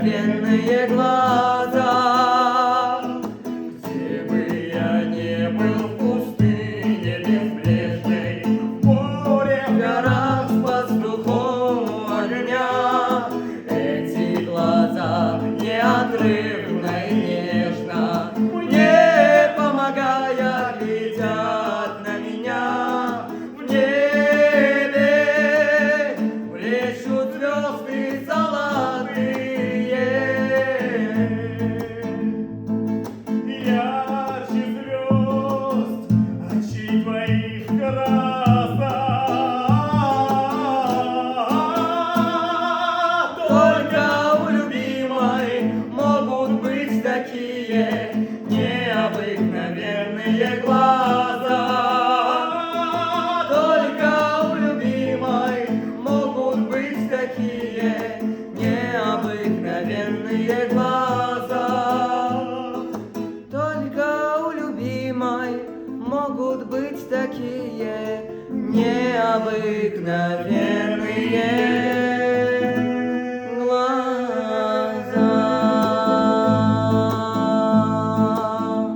необыкновенные глаза. Где бы я не был, в пустыне безбрежной, в море, в горах, с пастухом огня, эти глаза неотрывно и нежно мне помогая глядят на меня. В небе блещут звезды золотые, ярче звезд очей твоих красок. только у любимой могут быть такие необыкновенные глаза. Только у любимой могут быть такие необыкновенные глаза. Только у любимой могут быть такие необыкновенные